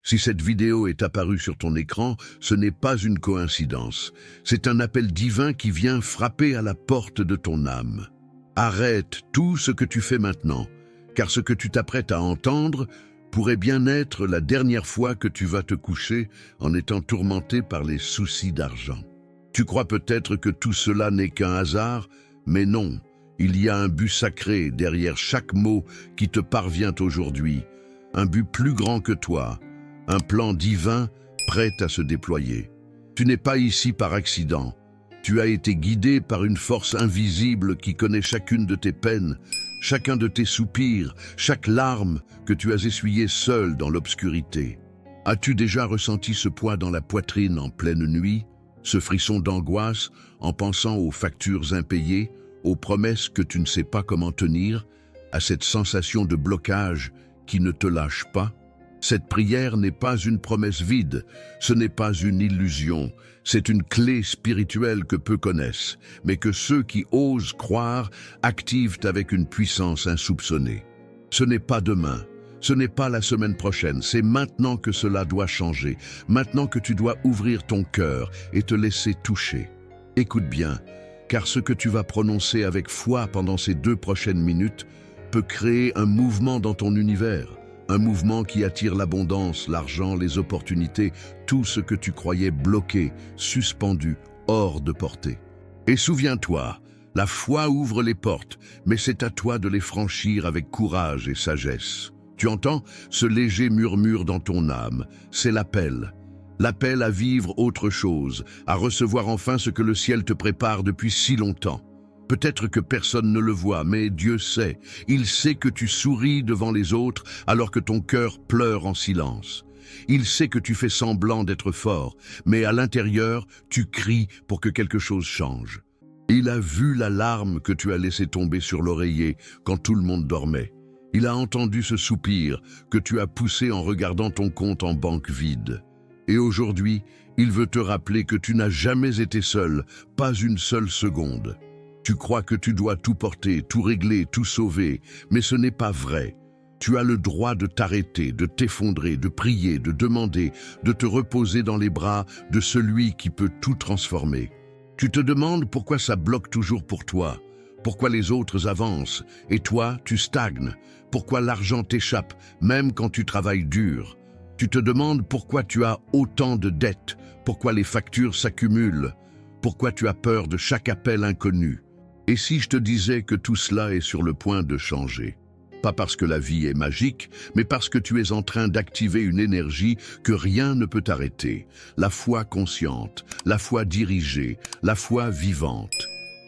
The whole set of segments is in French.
Si cette vidéo est apparue sur ton écran, ce n'est pas une coïncidence. C'est un appel divin qui vient frapper à la porte de ton âme. Arrête tout ce que tu fais maintenant, car ce que tu t'apprêtes à entendre pourrait bien être la dernière fois que tu vas te coucher en étant tourmenté par les soucis d'argent. Tu crois peut-être que tout cela n'est qu'un hasard, mais non, il y a un but sacré derrière chaque mot qui te parvient aujourd'hui, un but plus grand que toi, un plan divin prêt à se déployer. Tu n'es pas ici par accident. Tu as été guidé par une force invisible qui connaît chacune de tes peines, chacun de tes soupirs, chaque larme que tu as essuyée seul dans l'obscurité. As-tu déjà ressenti ce poids dans la poitrine en pleine nuit, ce frisson d'angoisse en pensant aux factures impayées, aux promesses que tu ne sais pas comment tenir, à cette sensation de blocage qui ne te lâche pas? Cette prière n'est pas une promesse vide, ce n'est pas une illusion, c'est une clé spirituelle que peu connaissent, mais que ceux qui osent croire activent avec une puissance insoupçonnée. Ce n'est pas demain, ce n'est pas la semaine prochaine, c'est maintenant que cela doit changer, maintenant que tu dois ouvrir ton cœur et te laisser toucher. Écoute bien, car ce que tu vas prononcer avec foi pendant ces 2 prochaines minutes peut créer un mouvement dans ton univers. Un mouvement qui attire l'abondance, l'argent, les opportunités, tout ce que tu croyais bloqué, suspendu, hors de portée. Et souviens-toi, la foi ouvre les portes, mais c'est à toi de les franchir avec courage et sagesse. Tu entends ce léger murmure dans ton âme, c'est l'appel. L'appel à vivre autre chose, à recevoir enfin ce que le ciel te prépare depuis si longtemps. Peut-être que personne ne le voit, mais Dieu sait. Il sait que tu souris devant les autres alors que ton cœur pleure en silence. Il sait que tu fais semblant d'être fort, mais à l'intérieur, tu cries pour que quelque chose change. Il a vu la larme que tu as laissée tomber sur l'oreiller quand tout le monde dormait. Il a entendu ce soupir que tu as poussé en regardant ton compte en banque vide. Et aujourd'hui, il veut te rappeler que tu n'as jamais été seul, pas une seule seconde. Tu crois que tu dois tout porter, tout régler, tout sauver, mais ce n'est pas vrai. Tu as le droit de t'arrêter, de t'effondrer, de prier, de demander, de te reposer dans les bras de celui qui peut tout transformer. Tu te demandes pourquoi ça bloque toujours pour toi, pourquoi les autres avancent, et toi, tu stagnes, pourquoi l'argent t'échappe, même quand tu travailles dur. Tu te demandes pourquoi tu as autant de dettes, pourquoi les factures s'accumulent, pourquoi tu as peur de chaque appel inconnu. Et si je te disais que tout cela est sur le point de changer? Pas parce que la vie est magique, mais parce que tu es en train d'activer une énergie que rien ne peut arrêter. La foi consciente, la foi dirigée, la foi vivante.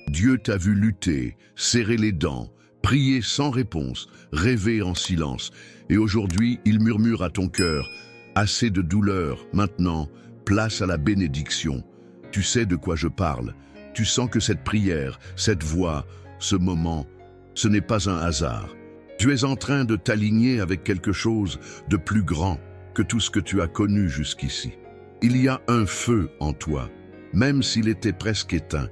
Dieu t'a vu lutter, serrer les dents, prier sans réponse, rêver en silence. Et aujourd'hui, il murmure à ton cœur, « Assez de douleur, maintenant, place à la bénédiction. » Tu sais de quoi je parle. Tu sens que cette prière, cette voix, ce moment, ce n'est pas un hasard. Tu es en train de t'aligner avec quelque chose de plus grand que tout ce que tu as connu jusqu'ici. Il y a un feu en toi, même s'il était presque éteint,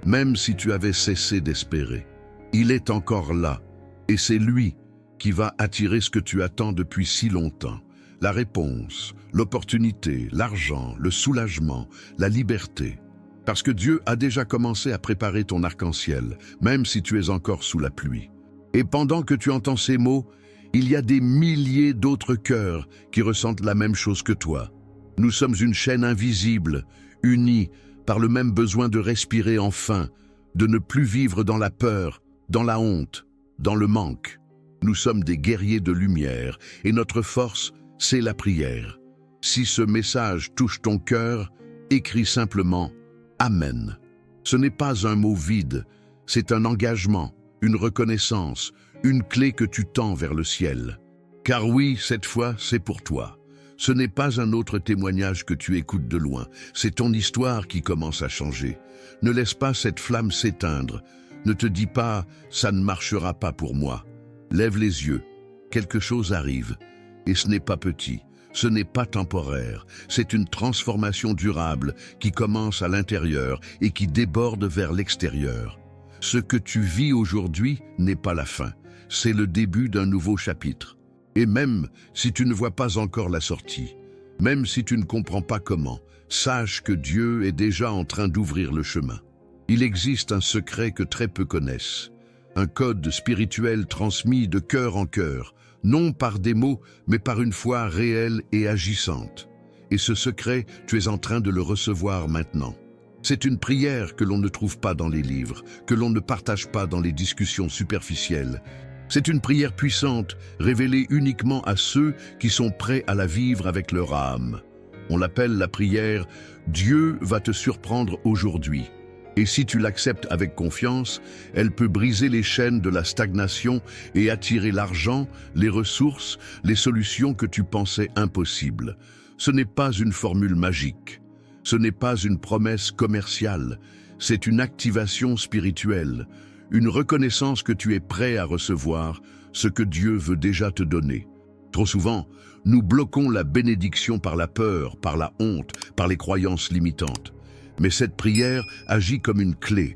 même si tu avais cessé d'espérer. Il est encore là, et c'est lui qui va attirer ce que tu attends depuis si longtemps. La réponse, l'opportunité, l'argent, le soulagement, la liberté. Parce que Dieu a déjà commencé à préparer ton arc-en-ciel, même si tu es encore sous la pluie. Et pendant que tu entends ces mots, il y a des milliers d'autres cœurs qui ressentent la même chose que toi. Nous sommes une chaîne invisible, unie par le même besoin de respirer enfin, de ne plus vivre dans la peur, dans la honte, dans le manque. Nous sommes des guerriers de lumière et notre force, c'est la prière. Si ce message touche ton cœur, écris simplement « Amen ». Ce n'est pas un mot vide, c'est un engagement, une reconnaissance, une clé que tu tends vers le ciel. Car oui, cette fois, c'est pour toi. Ce n'est pas un autre témoignage que tu écoutes de loin, c'est ton histoire qui commence à changer. Ne laisse pas cette flamme s'éteindre. Ne te dis pas « ça ne marchera pas pour moi ». Lève les yeux, quelque chose arrive. Et ce n'est pas petit, ce n'est pas temporaire, c'est une transformation durable qui commence à l'intérieur et qui déborde vers l'extérieur. Ce que tu vis aujourd'hui n'est pas la fin, c'est le début d'un nouveau chapitre. Et même si tu ne vois pas encore la sortie, Même si tu ne comprends pas comment, sache que Dieu est déjà en train d'ouvrir le chemin. Il existe un secret que très peu connaissent, un code spirituel transmis de cœur en cœur, non par des mots, mais par une foi réelle et agissante. Et ce secret, tu es en train de le recevoir maintenant. C'est une prière que l'on ne trouve pas dans les livres, que l'on ne partage pas dans les discussions superficielles. C'est une prière puissante, révélée uniquement à ceux qui sont prêts à la vivre avec leur âme. On l'appelle la prière « Dieu va te surprendre aujourd'hui ». Et si tu l'acceptes avec confiance, elle peut briser les chaînes de la stagnation et attirer l'argent, les ressources, les solutions que tu pensais impossibles. Ce n'est pas une formule magique. Ce n'est pas une promesse commerciale. C'est une activation spirituelle, une reconnaissance que tu es prêt à recevoir ce que Dieu veut déjà te donner. Trop souvent, nous bloquons la bénédiction par la peur, par la honte, par les croyances limitantes. Mais cette prière agit comme une clé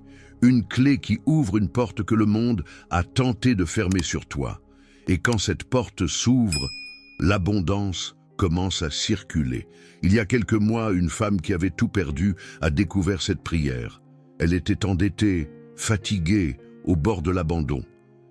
qui ouvre une porte que le monde a tenté de fermer sur toi. Et quand cette porte s'ouvre, l'abondance commence à circuler. Il y a quelques mois, une femme qui avait tout perdu a découvert cette prière. Elle était endettée, fatiguée, au bord de l'abandon.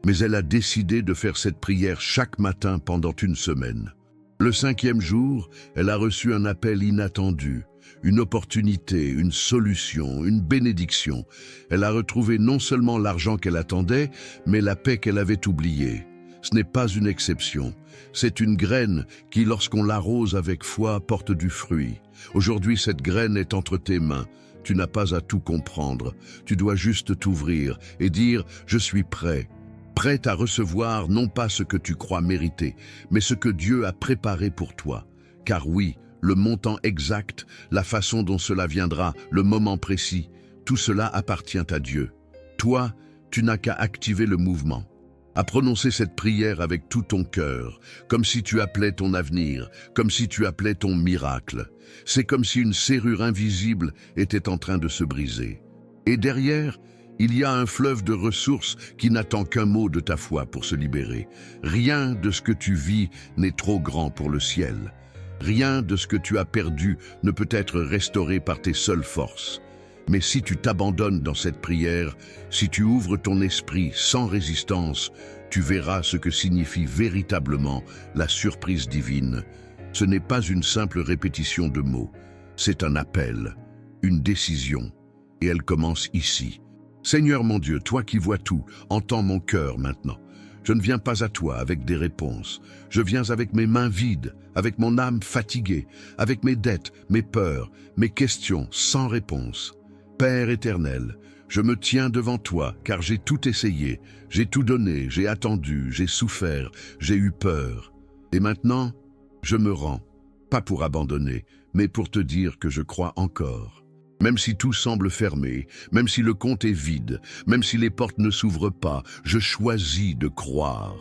Mais elle a décidé de faire cette prière chaque matin pendant une semaine. Le 5e jour, elle a reçu un appel inattendu, une opportunité, une solution, une bénédiction. Elle a retrouvé non seulement l'argent qu'elle attendait, mais la paix qu'elle avait oubliée. Ce n'est pas une exception. C'est une graine qui, lorsqu'on l'arrose avec foi, porte du fruit. Aujourd'hui, cette graine est entre tes mains. Tu n'as pas à tout comprendre. Tu dois juste t'ouvrir et dire « Je suis prêt ». Prête à recevoir non pas ce que tu crois mériter, mais ce que Dieu a préparé pour toi. Car oui, le montant exact, la façon dont cela viendra, le moment précis, tout cela appartient à Dieu. Toi, tu n'as qu'à activer le mouvement, à prononcer cette prière avec tout ton cœur, comme si tu appelais ton avenir, comme si tu appelais ton miracle. C'est comme si une serrure invisible était en train de se briser. Et derrière, il y a un fleuve de ressources qui n'attend qu'un mot de ta foi pour se libérer. Rien de ce que tu vis n'est trop grand pour le ciel. Rien de ce que tu as perdu ne peut être restauré par tes seules forces. Mais si tu t'abandonnes dans cette prière, si tu ouvres ton esprit sans résistance, tu verras ce que signifie véritablement la surprise divine. Ce n'est pas une simple répétition de mots, c'est un appel, une décision, et elle commence ici. Seigneur mon Dieu, toi qui vois tout, entends mon cœur maintenant. Je ne viens pas à toi avec des réponses. Je viens avec mes mains vides, avec mon âme fatiguée, avec mes dettes, mes peurs, mes questions sans réponse. Père éternel, je me tiens devant toi car j'ai tout essayé, j'ai tout donné, j'ai attendu, j'ai souffert, j'ai eu peur. Et maintenant, je me rends, pas pour abandonner, mais pour te dire que je crois encore. Même si tout semble fermé, même si le compte est vide, même si les portes ne s'ouvrent pas, je choisis de croire.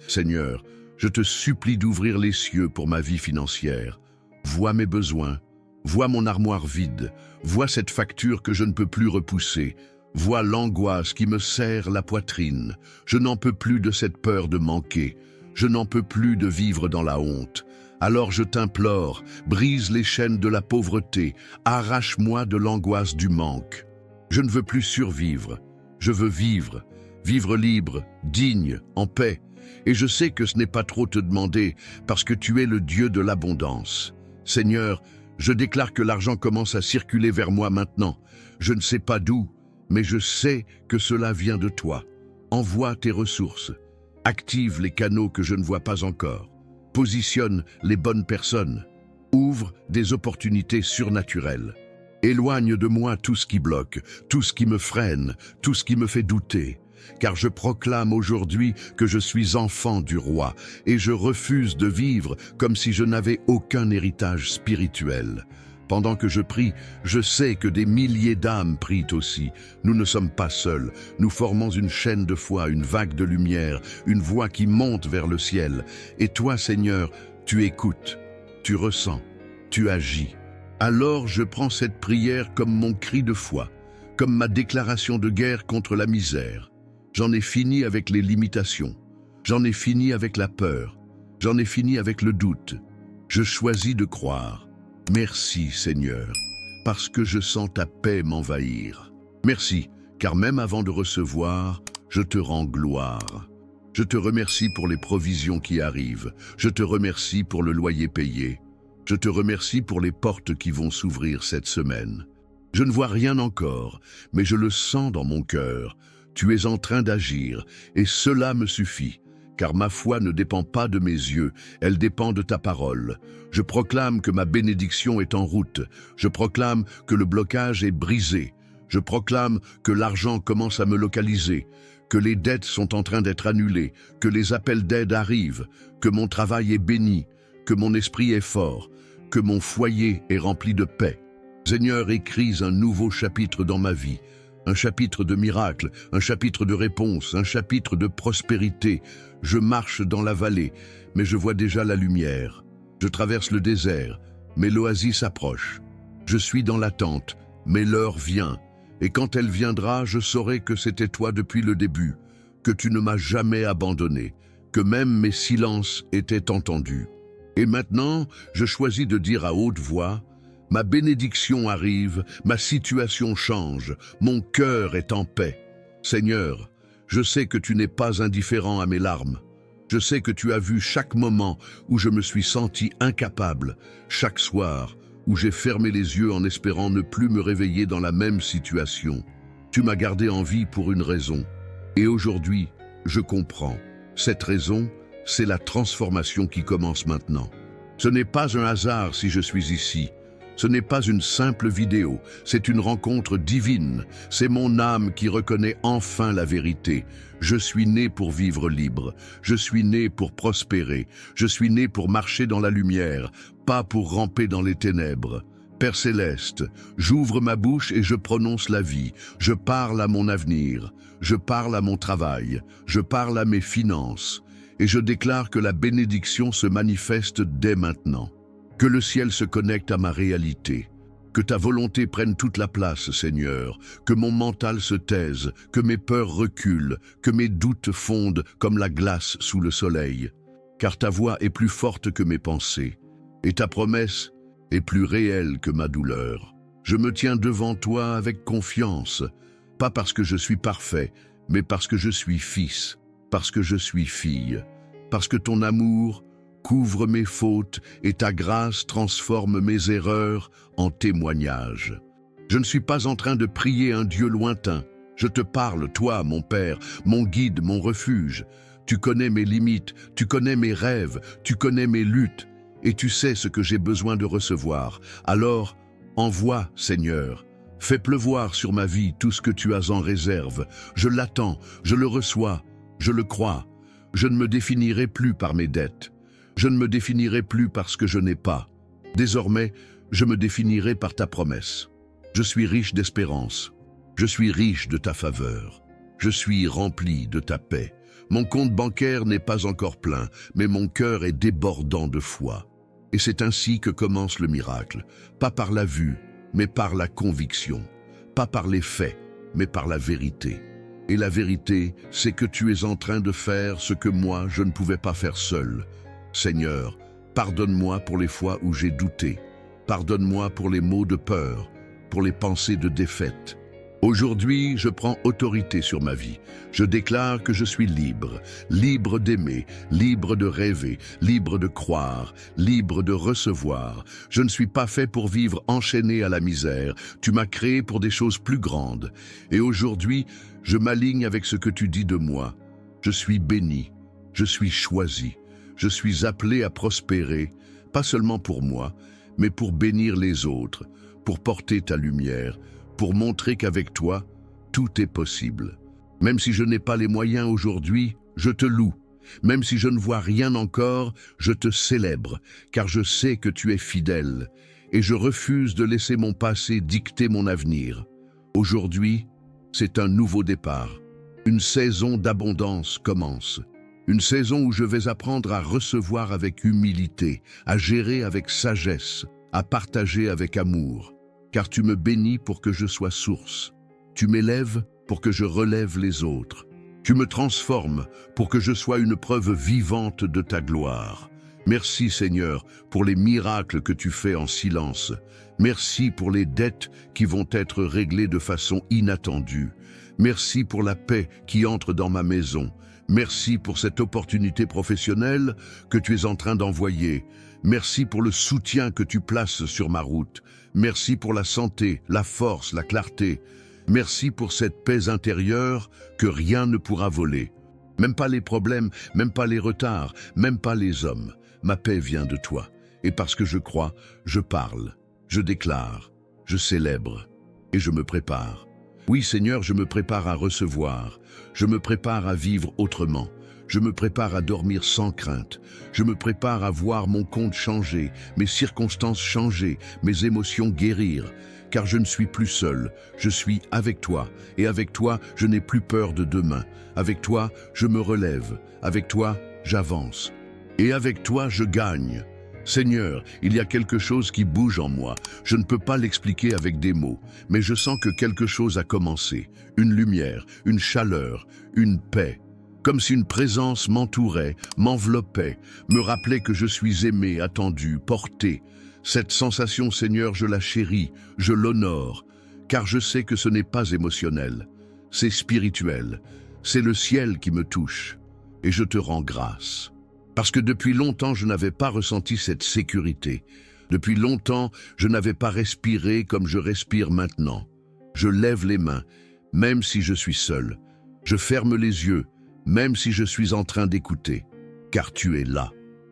Seigneur, je te supplie d'ouvrir les cieux pour ma vie financière. Vois mes besoins, vois mon armoire vide, vois cette facture que je ne peux plus repousser, vois l'angoisse qui me serre la poitrine. Je n'en peux plus de cette peur de manquer, je n'en peux plus de vivre dans la honte. Alors je t'implore, brise les chaînes de la pauvreté, arrache-moi de l'angoisse du manque. Je ne veux plus survivre, je veux vivre, vivre libre, digne, en paix. Et je sais que ce n'est pas trop te demander, parce que tu es le Dieu de l'abondance. Seigneur, je déclare que l'argent commence à circuler vers moi maintenant. Je ne sais pas d'où, mais je sais que cela vient de toi. Envoie tes ressources, active les canaux que je ne vois pas encore. Positionne les bonnes personnes, ouvre des opportunités surnaturelles. Éloigne de moi tout ce qui bloque, tout ce qui me freine, tout ce qui me fait douter. Car je proclame aujourd'hui que je suis enfant du roi et je refuse de vivre comme si je n'avais aucun héritage spirituel. Pendant que je prie, je sais que des milliers d'âmes prient aussi. Nous ne sommes pas seuls. Nous formons une chaîne de foi, une vague de lumière, une voix qui monte vers le ciel. Et toi, Seigneur, tu écoutes, tu ressens, tu agis. Alors je prends cette prière comme mon cri de foi, comme ma déclaration de guerre contre la misère. J'en ai fini avec les limitations. J'en ai fini avec la peur. J'en ai fini avec le doute. Je choisis de croire. Merci Seigneur, parce que je sens ta paix m'envahir. Merci, car même avant de recevoir, je te rends gloire. Je te remercie pour les provisions qui arrivent. Je te remercie pour le loyer payé. Je te remercie pour les portes qui vont s'ouvrir cette semaine. Je ne vois rien encore, mais je le sens dans mon cœur. Tu es en train d'agir, et cela me suffit, car ma foi ne dépend pas de mes yeux, elle dépend de ta parole. Je proclame que ma bénédiction est en route. Je proclame que le blocage est brisé. Je proclame que l'argent commence à me localiser, que les dettes sont en train d'être annulées, que les appels d'aide arrivent, que mon travail est béni, que mon esprit est fort, que mon foyer est rempli de paix. Seigneur, écris un nouveau chapitre dans ma vie, un chapitre de miracles, un chapitre de réponses, un chapitre de prospérité. Je marche dans la vallée, mais je vois déjà la lumière. Je traverse le désert, mais l'oasis approche. Je suis dans l'attente, mais l'heure vient. Et quand elle viendra, je saurai que c'était toi depuis le début, que tu ne m'as jamais abandonné, que même mes silences étaient entendus. Et maintenant, je choisis de dire à haute voix, ma bénédiction arrive, ma situation change, mon cœur est en paix. Seigneur, je sais que tu n'es pas indifférent à mes larmes. Je sais que tu as vu chaque moment où je me suis senti incapable, chaque soir où j'ai fermé les yeux en espérant ne plus me réveiller dans la même situation. Tu m'as gardé en vie pour une raison. Et aujourd'hui, je comprends. Cette raison, c'est la transformation qui commence maintenant. Ce n'est pas un hasard si je suis ici. Ce n'est pas une simple vidéo, c'est une rencontre divine. C'est mon âme qui reconnaît enfin la vérité. Je suis né pour vivre libre. Je suis né pour prospérer. Je suis né pour marcher dans la lumière, pas pour ramper dans les ténèbres. Père céleste, j'ouvre ma bouche et je prononce la vie. Je parle à mon avenir. Je parle à mon travail. Je parle à mes finances. Et je déclare que la bénédiction se manifeste dès maintenant. Que le ciel se connecte à ma réalité. Que ta volonté prenne toute la place, Seigneur. Que mon mental se taise, que mes peurs reculent, que mes doutes fondent comme la glace sous le soleil. Car ta voix est plus forte que mes pensées, et ta promesse est plus réelle que ma douleur. Je me tiens devant toi avec confiance, pas parce que je suis parfait, mais parce que je suis fils, parce que je suis fille, parce que ton amour couvre mes fautes et ta grâce transforme mes erreurs en témoignages. Je ne suis pas en train de prier un Dieu lointain. Je te parle, toi, mon Père, mon guide, mon refuge. Tu connais mes limites, tu connais mes rêves, tu connais mes luttes, et tu sais ce que j'ai besoin de recevoir. Alors, envoie, Seigneur. Fais pleuvoir sur ma vie tout ce que tu as en réserve. Je l'attends, je le reçois, je le crois. Je ne me définirai plus par mes dettes. Je ne me définirai plus par ce que je n'ai pas. Désormais, je me définirai par ta promesse. Je suis riche d'espérance. Je suis riche de ta faveur. Je suis rempli de ta paix. Mon compte bancaire n'est pas encore plein, mais mon cœur est débordant de foi. Et c'est ainsi que commence le miracle. Pas par la vue, mais par la conviction. Pas par les faits, mais par la vérité. Et la vérité, c'est que tu es en train de faire ce que moi, je ne pouvais pas faire seul. Seigneur, pardonne-moi pour les fois où j'ai douté. Pardonne-moi pour les mots de peur, pour les pensées de défaite. Aujourd'hui, je prends autorité sur ma vie. Je déclare que je suis libre, libre d'aimer, libre de rêver, libre de croire, libre de recevoir. Je ne suis pas fait pour vivre enchaîné à la misère. Tu m'as créé pour des choses plus grandes. Et aujourd'hui, je m'aligne avec ce que tu dis de moi. Je suis béni, je suis choisi. Je suis appelé à prospérer, pas seulement pour moi, mais pour bénir les autres, pour porter ta lumière, pour montrer qu'avec toi, tout est possible. Même si je n'ai pas les moyens aujourd'hui, je te loue. Même si je ne vois rien encore, je te célèbre, car je sais que tu es fidèle, et je refuse de laisser mon passé dicter mon avenir. Aujourd'hui, c'est un nouveau départ. Une saison d'abondance commence. Une saison où je vais apprendre à recevoir avec humilité, à gérer avec sagesse, à partager avec amour. Car tu me bénis pour que je sois source. Tu m'élèves pour que je relève les autres. Tu me transformes pour que je sois une preuve vivante de ta gloire. Merci Seigneur pour les miracles que tu fais en silence. Merci pour les dettes qui vont être réglées de façon inattendue. Merci pour la paix qui entre dans ma maison. Merci pour cette opportunité professionnelle que tu es en train d'envoyer. Merci pour le soutien que tu places sur ma route. Merci pour la santé, la force, la clarté. Merci pour cette paix intérieure que rien ne pourra voler. Même pas les problèmes, même pas les retards, même pas les hommes. Ma paix vient de toi. Et parce que je crois, je parle, je déclare, je célèbre et je me prépare. Oui Seigneur, je me prépare à recevoir. Je me prépare à vivre autrement. Je me prépare à dormir sans crainte. Je me prépare à voir mon compte changer, mes circonstances changer, mes émotions guérir. Car je ne suis plus seul, je suis avec toi. Et avec toi, je n'ai plus peur de demain. Avec toi, je me relève. Avec toi, j'avance. Et avec toi, je gagne. Seigneur, il y a quelque chose qui bouge en moi. Je ne peux pas l'expliquer avec des mots, mais je sens que quelque chose a commencé. Une lumière, une chaleur, une paix. Comme si une présence m'entourait, m'enveloppait, me rappelait que je suis aimé, attendu, porté. Cette sensation, Seigneur, je la chéris, je l'honore, car je sais que ce n'est pas émotionnel, c'est spirituel, c'est le ciel qui me touche, et je te rends grâce. Parce que depuis longtemps, je n'avais pas ressenti cette sécurité. Depuis longtemps, je n'avais pas respiré comme je respire maintenant. Je lève les mains, même si je suis seul. Je ferme les yeux, même si je suis en train d'écouter. Car tu es là.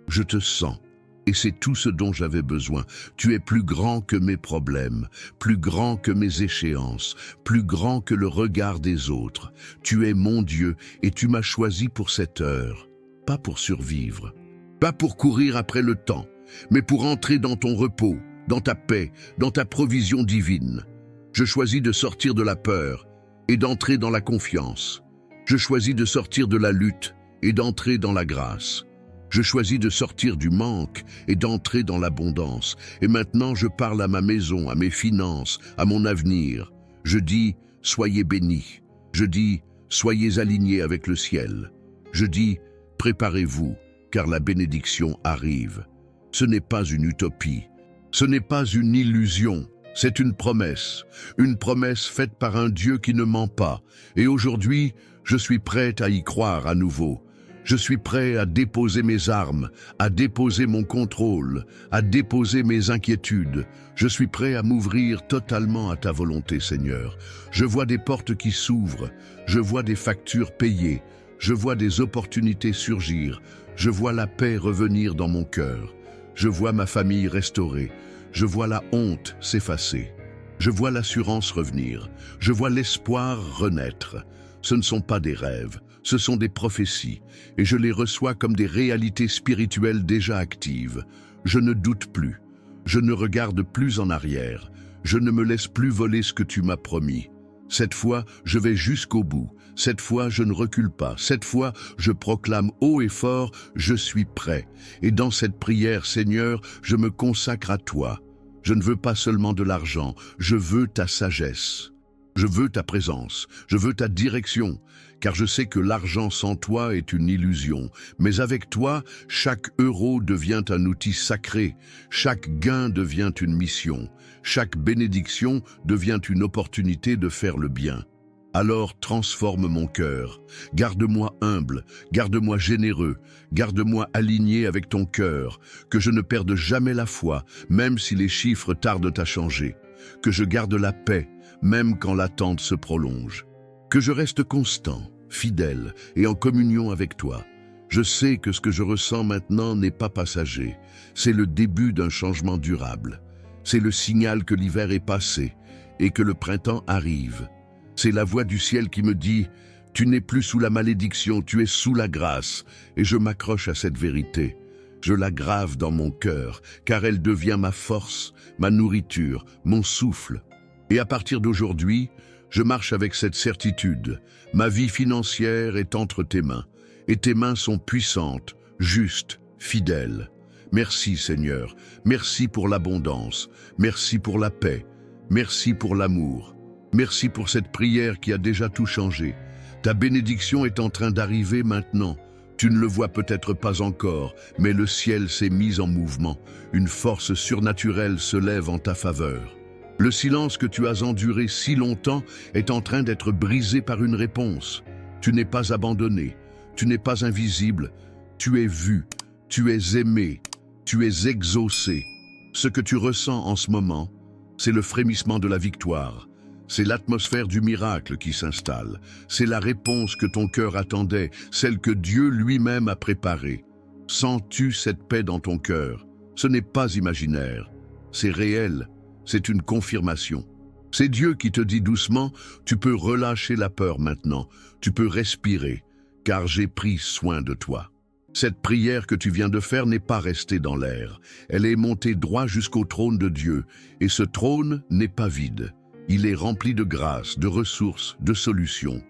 Je te sens. Et c'est tout ce dont j'avais besoin. Tu es plus grand que mes problèmes, plus grand que mes échéances, plus grand que le regard des autres. Tu es mon Dieu et tu m'as choisi pour cette heure. Pas pour survivre, pas pour courir après le temps, mais pour entrer dans ton repos, dans ta paix, dans ta provision divine. Je choisis de sortir de la peur et d'entrer dans la confiance. Je choisis de sortir de la lutte et d'entrer dans la grâce. Je choisis de sortir du manque et d'entrer dans l'abondance. Et maintenant, je parle à ma maison, à mes finances, à mon avenir. Je dis, soyez bénis. Je dis, soyez alignés avec le ciel. Je dis, préparez-vous, car la bénédiction arrive. Ce n'est pas une utopie, ce n'est pas une illusion, c'est une promesse faite par un Dieu qui ne ment pas. Et aujourd'hui, je suis prêt à y croire à nouveau. Je suis prêt à déposer mes armes, à déposer mon contrôle, à déposer mes inquiétudes. Je suis prêt à m'ouvrir totalement à ta volonté, Seigneur. Je vois des portes qui s'ouvrent, je vois des factures payées, je vois des opportunités surgir, je vois la paix revenir dans mon cœur, je vois ma famille restaurée, je vois la honte s'effacer, je vois l'assurance revenir, je vois l'espoir renaître. Ce ne sont pas des rêves, ce sont des prophéties, et je les reçois comme des réalités spirituelles déjà actives. Je ne doute plus, je ne regarde plus en arrière, je ne me laisse plus voler ce que tu m'as promis. Cette fois, je vais jusqu'au bout. Cette fois, je ne recule pas. Cette fois, je proclame haut et fort, je suis prêt. Et dans cette prière, Seigneur, je me consacre à toi. Je ne veux pas seulement de l'argent, je veux ta sagesse. Je veux ta présence, je veux ta direction, car je sais que l'argent sans toi est une illusion. Mais avec toi, chaque euro devient un outil sacré, chaque gain devient une mission, chaque bénédiction devient une opportunité de faire le bien. Alors transforme mon cœur, garde-moi humble, garde-moi généreux, garde-moi aligné avec ton cœur, que je ne perde jamais la foi, même si les chiffres tardent à changer, que je garde la paix, même quand l'attente se prolonge, que je reste constant, fidèle et en communion avec toi. Je sais que ce que je ressens maintenant n'est pas passager, c'est le début d'un changement durable. C'est le signal que l'hiver est passé et que le printemps arrive. C'est la voix du ciel qui me dit « Tu n'es plus sous la malédiction, tu es sous la grâce » et je m'accroche à cette vérité. Je la grave dans mon cœur, car elle devient ma force, ma nourriture, mon souffle. Et à partir d'aujourd'hui, je marche avec cette certitude. Ma vie financière est entre tes mains, et tes mains sont puissantes, justes, fidèles. Merci Seigneur, merci pour l'abondance, merci pour la paix, merci pour l'amour, merci pour cette prière qui a déjà tout changé. Ta bénédiction est en train d'arriver maintenant. Tu ne le vois peut-être pas encore, mais le ciel s'est mis en mouvement. Une force surnaturelle se lève en ta faveur. Le silence que tu as enduré si longtemps est en train d'être brisé par une réponse. Tu n'es pas abandonné, tu n'es pas invisible, tu es vu, tu es aimé, tu es exaucé. Ce que tu ressens en ce moment, c'est le frémissement de la victoire. C'est l'atmosphère du miracle qui s'installe. C'est la réponse que ton cœur attendait, celle que Dieu lui-même a préparée. Sens-tu cette paix dans ton cœur? Ce n'est pas imaginaire, c'est réel, c'est une confirmation. C'est Dieu qui te dit doucement, tu peux relâcher la peur maintenant, tu peux respirer, car j'ai pris soin de toi. Cette prière que tu viens de faire n'est pas restée dans l'air. Elle est montée droit jusqu'au trône de Dieu, et ce trône n'est pas vide. Il est rempli de grâce, de ressources, de solutions.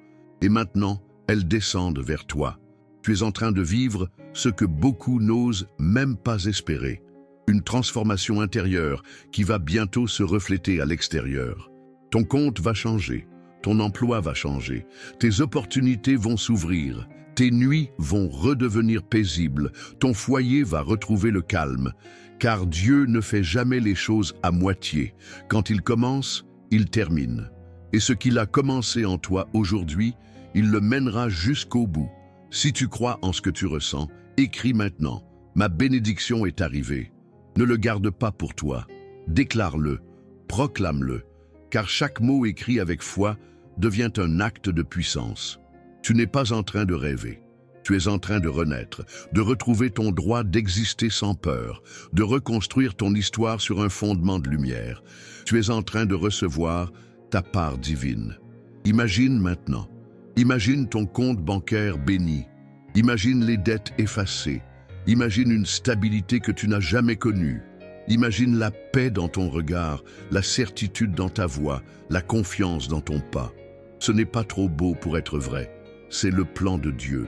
Et maintenant, elles descendent vers toi. Tu es en train de vivre ce que beaucoup n'osent même pas espérer. Une transformation intérieure qui va bientôt se refléter à l'extérieur. Ton compte va changer, ton emploi va changer, tes opportunités vont s'ouvrir, tes nuits vont redevenir paisibles, ton foyer va retrouver le calme, car Dieu ne fait jamais les choses à moitié. Quand il commence, il termine. Et ce qu'il a commencé en toi aujourd'hui, il le mènera jusqu'au bout. Si tu crois en ce que tu ressens, écris maintenant. Ma bénédiction est arrivée. Ne le garde pas pour toi. Déclare-le, proclame-le, car chaque mot écrit avec foi devient un acte de puissance. Tu n'es pas en train de rêver. Tu es en train de renaître, de retrouver ton droit d'exister sans peur, de reconstruire ton histoire sur un fondement de lumière. Tu es en train de recevoir ta part divine. Imagine maintenant. Imagine ton compte bancaire béni. Imagine les dettes effacées. Imagine une stabilité que tu n'as jamais connue. Imagine la paix dans ton regard, la certitude dans ta voix, la confiance dans ton pas. Ce n'est pas trop beau pour être vrai. C'est le plan de Dieu.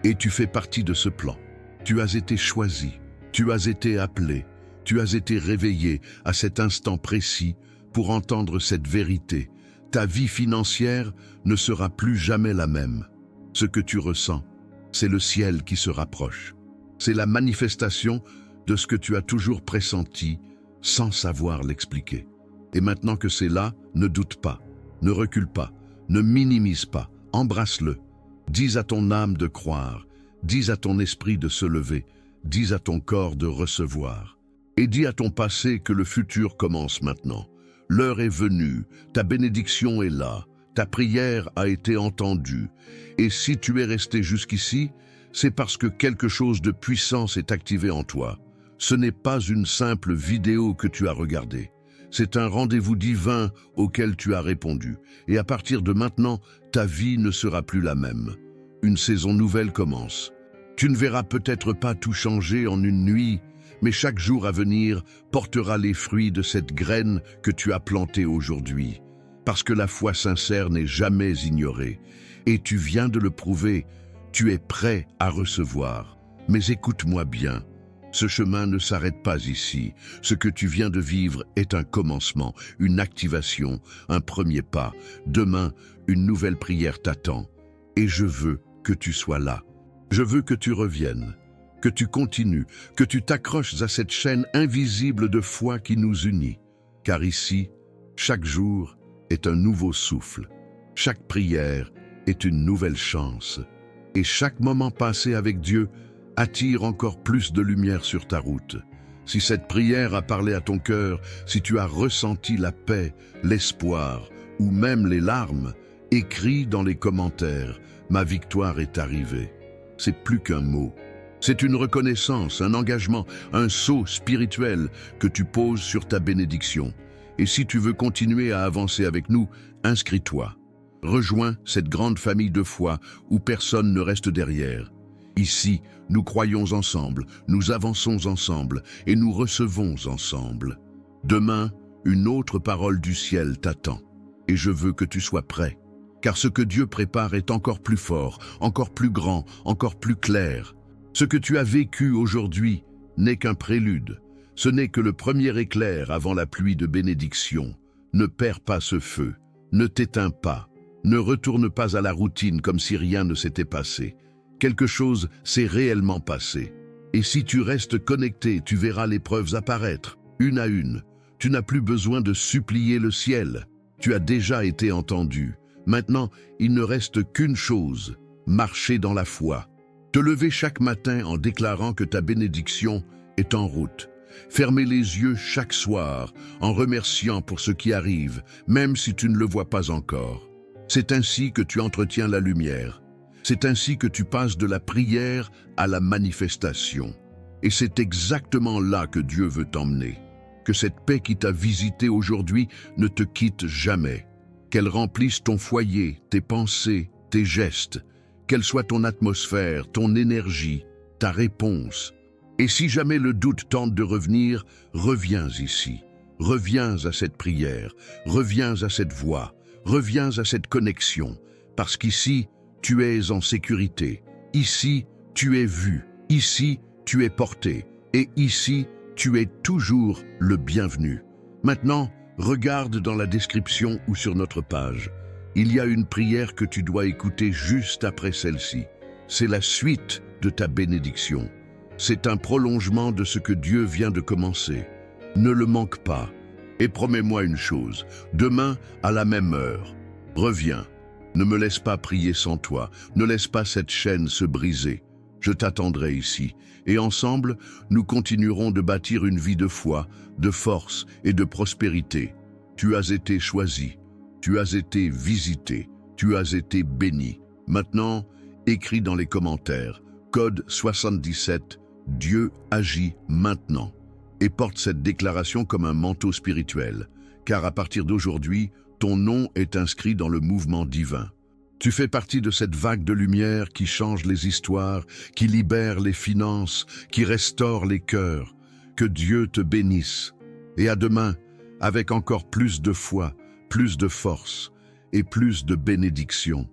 Et tu fais partie de ce plan. Tu as été choisi, tu as été appelé, tu as été réveillé à cet instant précis pour entendre cette vérité. Ta vie financière ne sera plus jamais la même. Ce que tu ressens, c'est le ciel qui se rapproche. C'est la manifestation de ce que tu as toujours pressenti sans savoir l'expliquer. Et maintenant que c'est là, ne doute pas, ne recule pas, ne minimise pas, embrasse-le. Dis à ton âme de croire, dis à ton esprit de se lever, dis à ton corps de recevoir. Et dis à ton passé que le futur commence maintenant. L'heure est venue, ta bénédiction est là, ta prière a été entendue. Et si tu es resté jusqu'ici, c'est parce que quelque chose de puissant s'est activé en toi. Ce n'est pas une simple vidéo que tu as regardée. C'est un rendez-vous divin auquel tu as répondu. Et à partir de maintenant, ta vie ne sera plus la même. Une saison nouvelle commence. Tu ne verras peut-être pas tout changer en une nuit, mais chaque jour à venir portera les fruits de cette graine que tu as plantée aujourd'hui. Parce que la foi sincère n'est jamais ignorée. Et tu viens de le prouver, tu es prêt à recevoir. Mais écoute-moi bien. Ce chemin ne s'arrête pas ici. Ce que tu viens de vivre est un commencement, une activation, un premier pas. Demain, une nouvelle prière t'attend. Et je veux que tu sois là. Je veux que tu reviennes, que tu continues, que tu t'accroches à cette chaîne invisible de foi qui nous unit. Car ici, chaque jour est un nouveau souffle. Chaque prière est une nouvelle chance. Et chaque moment passé avec Dieu attire encore plus de lumière sur ta route. Si cette prière a parlé à ton cœur, si tu as ressenti la paix, l'espoir ou même les larmes, écris dans les commentaires « Ma victoire est arrivée ». C'est plus qu'un mot. C'est une reconnaissance, un engagement, un sceau spirituel que tu poses sur ta bénédiction. Et si tu veux continuer à avancer avec nous, inscris-toi. Rejoins cette grande famille de foi où personne ne reste derrière. Ici, nous croyons ensemble, nous avançons ensemble et nous recevons ensemble. Demain, une autre parole du ciel t'attend. Et je veux que tu sois prêt. Car ce que Dieu prépare est encore plus fort, encore plus grand, encore plus clair. Ce que tu as vécu aujourd'hui n'est qu'un prélude. Ce n'est que le premier éclair avant la pluie de bénédiction. Ne perds pas ce feu, ne t'éteins pas, ne retourne pas à la routine comme si rien ne s'était passé. Quelque chose s'est réellement passé. Et si tu restes connecté, tu verras les preuves apparaître, une à une. Tu n'as plus besoin de supplier le ciel. Tu as déjà été entendu. Maintenant, il ne reste qu'une chose, marcher dans la foi. Te lever chaque matin en déclarant que ta bénédiction est en route. Fermer les yeux chaque soir en remerciant pour ce qui arrive, même si tu ne le vois pas encore. C'est ainsi que tu entretiens la lumière. C'est ainsi que tu passes de la prière à la manifestation. Et c'est exactement là que Dieu veut t'emmener. Que cette paix qui t'a visité aujourd'hui ne te quitte jamais. Qu'elle remplisse ton foyer, tes pensées, tes gestes. Qu'elle soit ton atmosphère, ton énergie, ta réponse. Et si jamais le doute tente de revenir, reviens ici. Reviens à cette prière, reviens à cette voix, reviens à cette connexion. Parce qu'ici, tu es en sécurité. Ici, tu es vu. Ici, tu es porté. Et ici, tu es toujours le bienvenu. Maintenant, regarde dans la description ou sur notre page. Il y a une prière que tu dois écouter juste après celle-ci. C'est la suite de ta bénédiction. C'est un prolongement de ce que Dieu vient de commencer. Ne le manque pas. Et promets-moi une chose, demain, à la même heure, reviens. Ne me laisse pas prier sans toi. Ne laisse pas cette chaîne se briser. Je t'attendrai ici. Et ensemble, nous continuerons de bâtir une vie de foi, de force et de prospérité. Tu as été choisi. Tu as été visité. Tu as été béni. Maintenant, écris dans les commentaires. Code 77, Dieu agit maintenant. Et porte cette déclaration comme un manteau spirituel. Car à partir d'aujourd'hui, ton nom est inscrit dans le mouvement divin. Tu fais partie de cette vague de lumière qui change les histoires, qui libère les finances, qui restaure les cœurs. Que Dieu te bénisse. Et à demain, avec encore plus de foi, plus de force et plus de bénédiction.